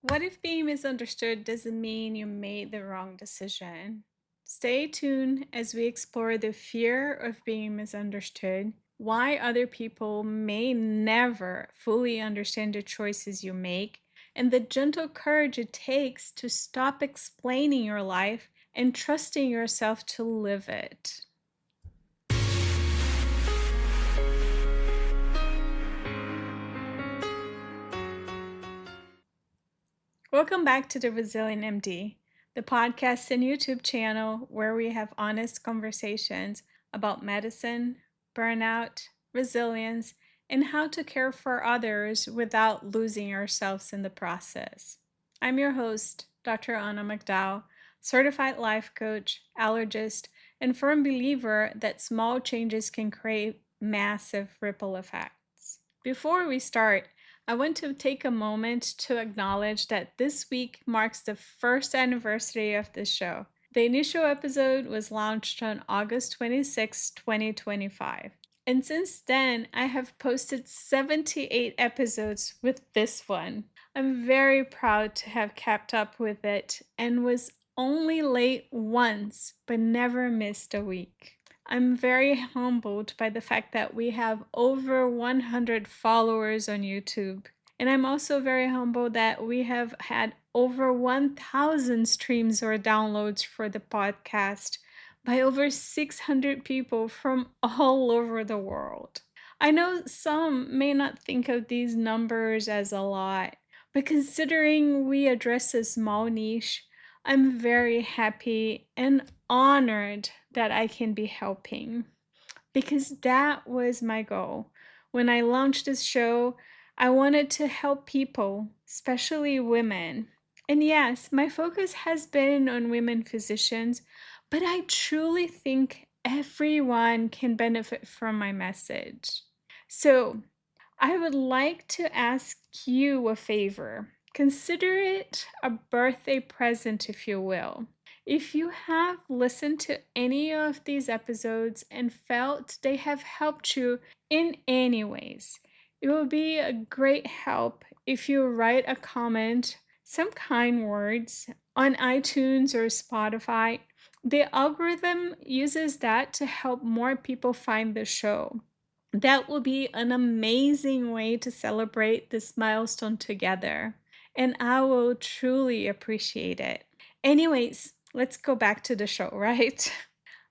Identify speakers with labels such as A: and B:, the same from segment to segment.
A: What if being misunderstood doesn't mean you made the wrong decision? Stay tuned as we explore the fear of being misunderstood, why other people may never fully understand the choices you make, and the gentle courage it takes to stop explaining your life and trusting yourself to live it. Welcome back to the Resilient MD, the podcast and YouTube channel where we have honest conversations about medicine, burnout, resilience, and how to care for others without losing ourselves in the process. I'm your host, Dr. Anna McDowell, certified life coach, allergist, and firm believer that small changes can create massive ripple effects. Before we start, I want to take a moment to acknowledge that this week marks the first anniversary of this show. The initial episode was launched on August 26, 2025. And since then, I have posted 78 episodes with this one. I'm very proud to have kept up with it and was only late once, but never missed a week. I'm very humbled by the fact that we have over 100 followers on YouTube. And I'm also very humbled that we have had over 1,000 streams or downloads for the podcast by over 600 people from all over the world. I know some may not think of these numbers as a lot, but considering we address a small niche, I'm very happy and honored that I can be helping because that was my goal. When I launched this show, I wanted to help people, especially women. And yes, my focus has been on women physicians, but I truly think everyone can benefit from my message. So, I would like to ask you a favor. Consider it a birthday present, if you will. If you have listened to any of these episodes and felt they have helped you in any ways, it will be a great help if you write a comment, some kind words on iTunes or Spotify. The algorithm uses that to help more people find the show. That will be an amazing way to celebrate this milestone together, and I will truly appreciate it. Anyways, let's go back to the show, right?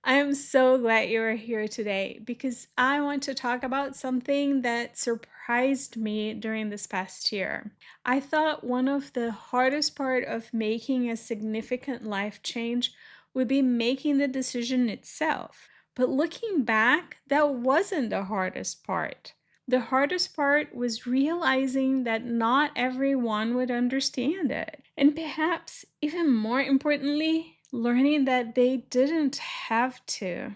A: I am so glad you are here today because I want to talk about something that surprised me during this past year. I thought one of the hardest part of making a significant life change would be making the decision itself. But looking back, that wasn't the hardest part. The hardest part was realizing that not everyone would understand it. And perhaps even more importantly, learning that they didn't have to.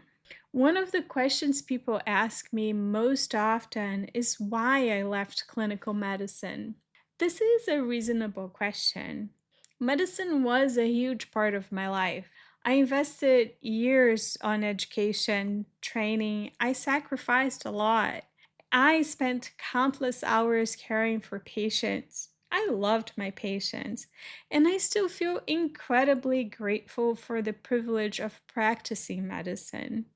A: One of the questions people ask me most often is why I left clinical medicine. This is a reasonable question. Medicine was a huge part of my life. I invested years on education, training. I sacrificed a lot. I spent countless hours caring for patients. I loved my patients, and I still feel incredibly grateful for the privilege of practicing medicine.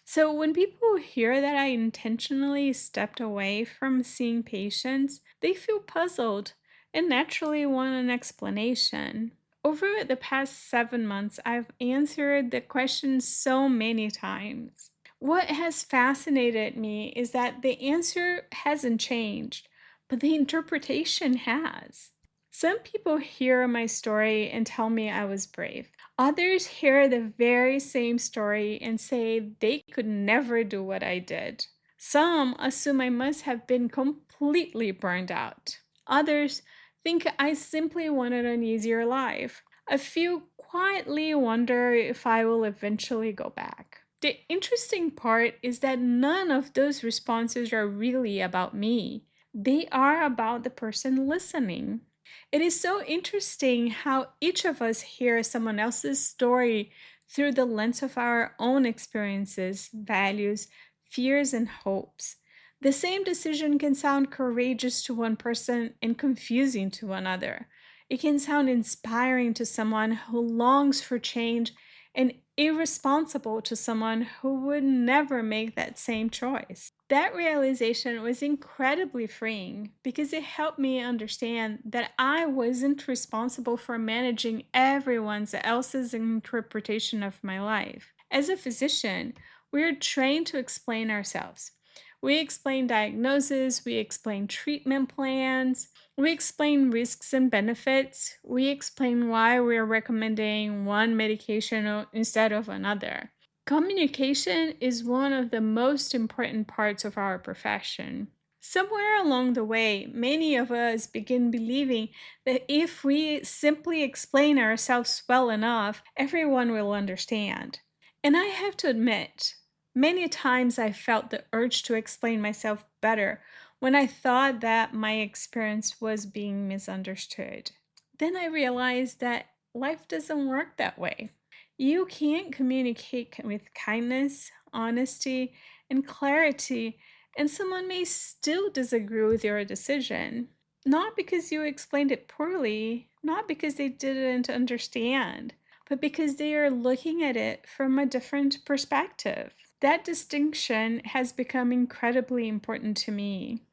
A: So, when people hear that I intentionally stepped away from seeing patients, they feel puzzled and naturally want an explanation. Over the past 7 months, I've answered the question so many times. What has fascinated me is that the answer hasn't changed, but the interpretation has. Some people hear my story and tell me I was brave. Others hear the very same story and say they could never do what I did. Some assume I must have been completely burned out. Others think I simply wanted an easier life. A few quietly wonder if I will eventually go back. The interesting part is that none of those responses are really about me. They are about the person listening. It is so interesting how each of us hears someone else's story through the lens of our own experiences, values, fears, and hopes. The same decision can sound courageous to one person and confusing to another. It can sound inspiring to someone who longs for change and irresponsible to someone who would never make that same choice. That realization was incredibly freeing because it helped me understand that I wasn't responsible for managing everyone else's interpretation of my life. As a physician, we are trained to explain ourselves. We explain diagnoses, we explain treatment plans, we explain risks and benefits. We explain why we're recommending one medication instead of another. Communication is one of the most important parts of our profession. Somewhere along the way, many of us begin believing that if we simply explain ourselves well enough, everyone will understand. And I have to admit, many times I felt the urge to explain myself better when I thought that my experience was being misunderstood. Then I realized that life doesn't work that way. You can't communicate with kindness, honesty, and clarity, and someone may still disagree with your decision. Not because you explained it poorly, not because they didn't understand, but because they are looking at it from a different perspective. That distinction has become incredibly important to me.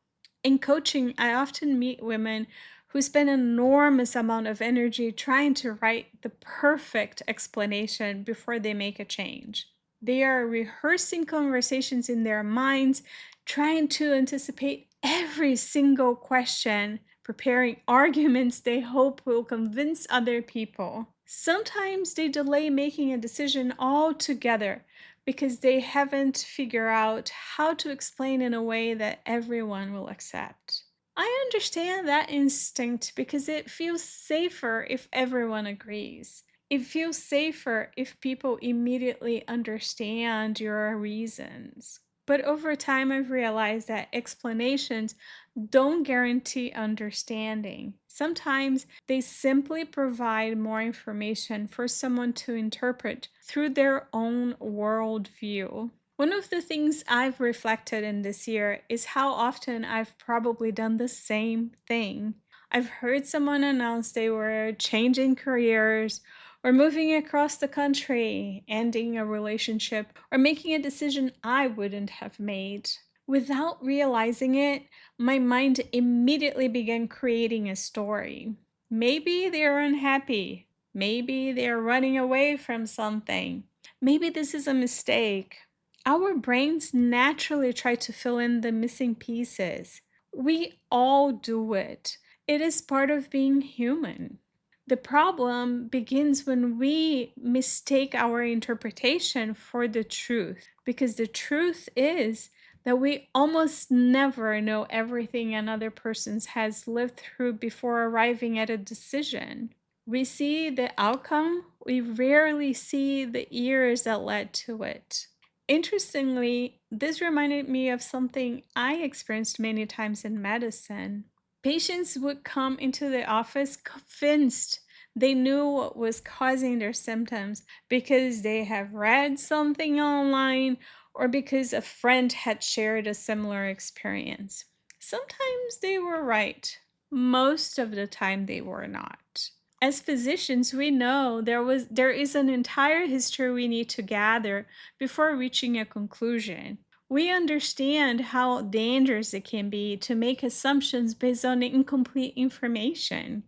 A: In coaching, I often meet women who spend an enormous amount of energy trying to write the perfect explanation before they make a change. They are rehearsing conversations in their minds, trying to anticipate every single question, preparing arguments they hope will convince other people. Sometimes they delay making a decision altogether because they haven't figured out how to explain in a way that everyone will accept. I understand that instinct because it feels safer if everyone agrees. It feels safer if people immediately understand your reasons. But over time, I've realized that explanations don't guarantee understanding. Sometimes they simply provide more information for someone to interpret through their own worldview. One of the things I've reflected in this year is how often I've probably done the same thing. I've heard someone announce they were changing careers or moving across the country, ending a relationship, or making a decision I wouldn't have made. Without realizing it, my mind immediately began creating a story. Maybe they're unhappy. Maybe they're running away from something. Maybe this is a mistake. Our brains naturally try to fill in the missing pieces. We all do it. It is part of being human. The problem begins when we mistake our interpretation for the truth, because the truth is that we almost never know everything another person has lived through before arriving at a decision. We see the outcome, we rarely see the years that led to it. Interestingly, this reminded me of something I experienced many times in medicine. Patients would come into the office convinced they knew what was causing their symptoms because they have read something online or because a friend had shared a similar experience. Sometimes they were right. Most of the time they were not. As physicians, we know there is an entire history we need to gather before reaching a conclusion. We understand how dangerous it can be to make assumptions based on incomplete information.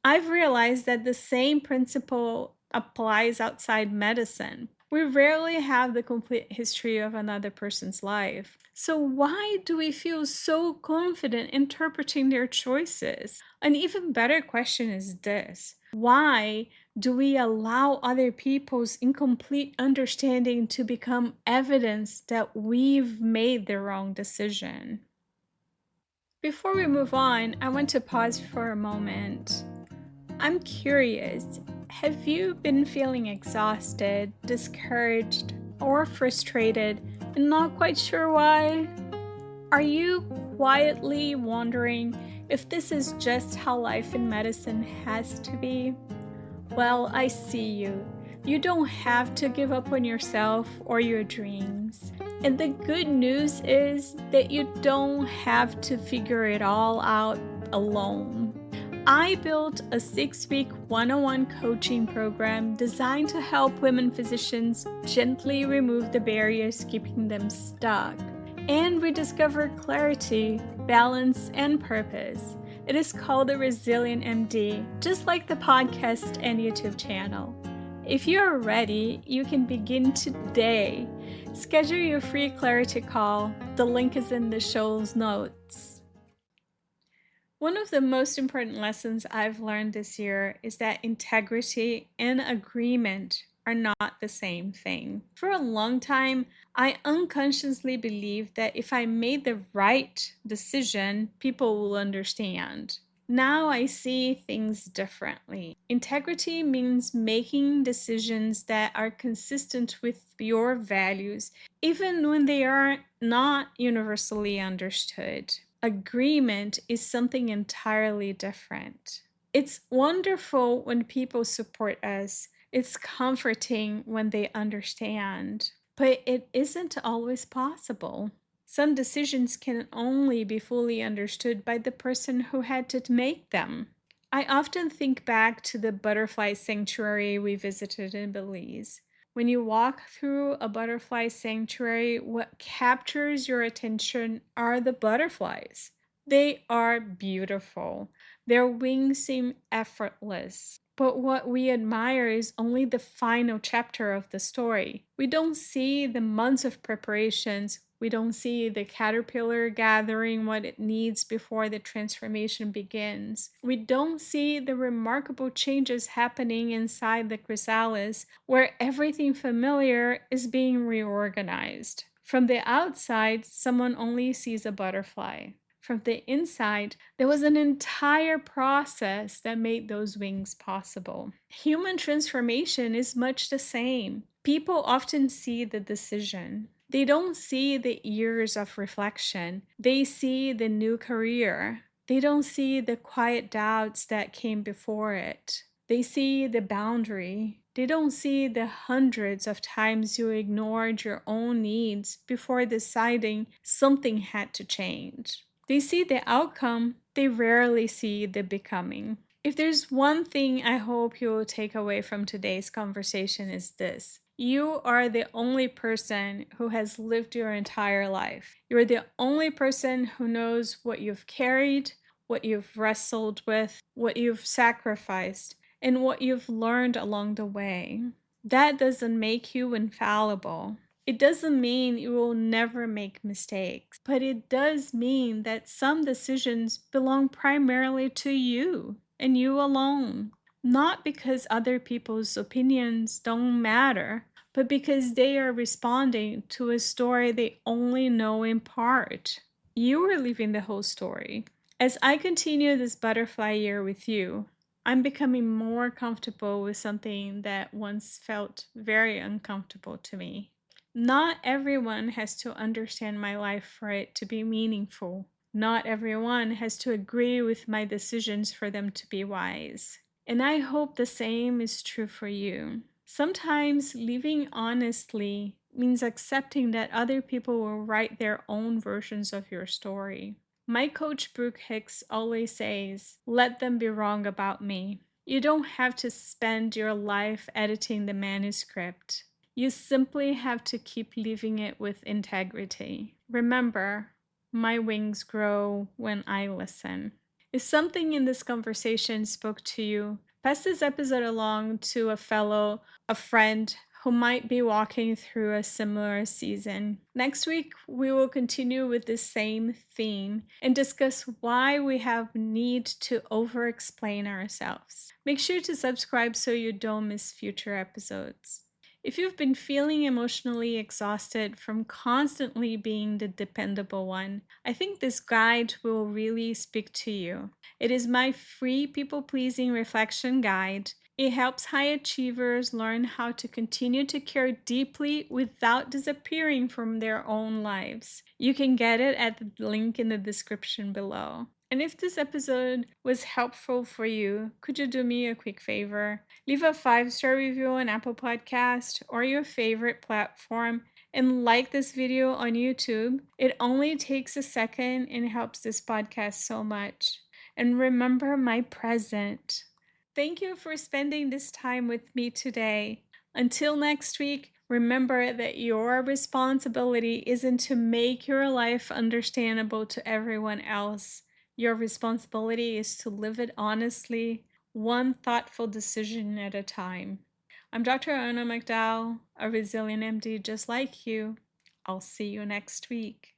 A: I've realized that the same principle applies outside medicine. We rarely have the complete history of another person's life. So, why do we feel so confident interpreting their choices? An even better question is this: why do we allow other people's incomplete understanding to become evidence that we've made the wrong decision? Before we move on, I want to pause for a moment. I'm curious, have you been feeling exhausted, discouraged, or frustrated and not quite sure why? Are you quietly wondering if this is just how life in medicine has to be? Well, I see you. You don't have to give up on yourself or your dreams. And the good news is that you don't have to figure it all out alone. I built a 6-week one-on-one coaching program designed to help women physicians gently remove the barriers keeping them stuck and rediscover clarity, balance, and purpose. It is called the Resilient MD, just like the podcast and YouTube channel. If you're ready, you can begin today. Schedule your free clarity call. The link is in the show's notes. One of the most important lessons I've learned this year is that integrity and agreement are not the same thing. For a long time, I unconsciously believed that if I made the right decision, people will understand. Now I see things differently. Integrity means making decisions that are consistent with your values, even when they are not universally understood. Agreement is something entirely different. It's wonderful when people support us. It's comforting when they understand, but it isn't always possible. Some decisions can only be fully understood by the person who had to make them. I often think back to the butterfly sanctuary we visited in Belize. When you walk through a butterfly sanctuary, what captures your attention are the butterflies. They are beautiful. Their wings seem effortless. But what we admire is only the final chapter of the story. We don't see the months of preparations. We don't see the caterpillar gathering what it needs before the transformation begins. We don't see the remarkable changes happening inside the chrysalis, where everything familiar is being reorganized. From the outside, someone only sees a butterfly. From the inside, there was an entire process that made those wings possible. Human transformation is much the same. People often see the decision. They don't see the years of reflection. They see the new career. They don't see the quiet doubts that came before it. They see the boundary. They don't see the hundreds of times you ignored your own needs before deciding something had to change. They see the outcome, they rarely see the becoming. If there's one thing I hope you will take away from today's conversation is this. You are the only person who has lived your entire life. You're the only person who knows what you've carried, what you've wrestled with, what you've sacrificed, and what you've learned along the way. That doesn't make you infallible. It doesn't mean you will never make mistakes, but it does mean that some decisions belong primarily to you and you alone. Not because other people's opinions don't matter, but because they are responding to a story they only know in part. You are living the whole story. As I continue this butterfly year with you, I'm becoming more comfortable with something that once felt very uncomfortable to me. Not everyone has to understand my life for it to be meaningful. Not everyone has to agree with my decisions for them to be wise. And I hope the same is true for you. Sometimes living honestly means accepting that other people will write their own versions of your story. My coach Brooke Hicks always says, "Let them be wrong about me." You don't have to spend your life editing the manuscript. You simply have to keep living it with integrity. Remember, my wings grow when I listen. If something in this conversation spoke to you, pass this episode along to a friend who might be walking through a similar season. Next week, we will continue with the same theme and discuss why we have need to over-explain ourselves. Make sure to subscribe so you don't miss future episodes. If you've been feeling emotionally exhausted from constantly being the dependable one, I think this guide will really speak to you. It is my free people-pleasing reflection guide. It helps high achievers learn how to continue to care deeply without disappearing from their own lives. You can get it at the link in the description below. And if this episode was helpful for you, could you do me a quick favor? Leave a 5-star review on Apple Podcast or your favorite platform and like this video on YouTube. It only takes a second and helps this podcast so much. and remember my present. Thank you for spending this time with me today. Until next week, remember that your responsibility isn't to make your life understandable to everyone else. Your responsibility is to live it honestly, one thoughtful decision at a time. I'm Dr. Ona McDowell, a resilient MD just like you. I'll see you next week.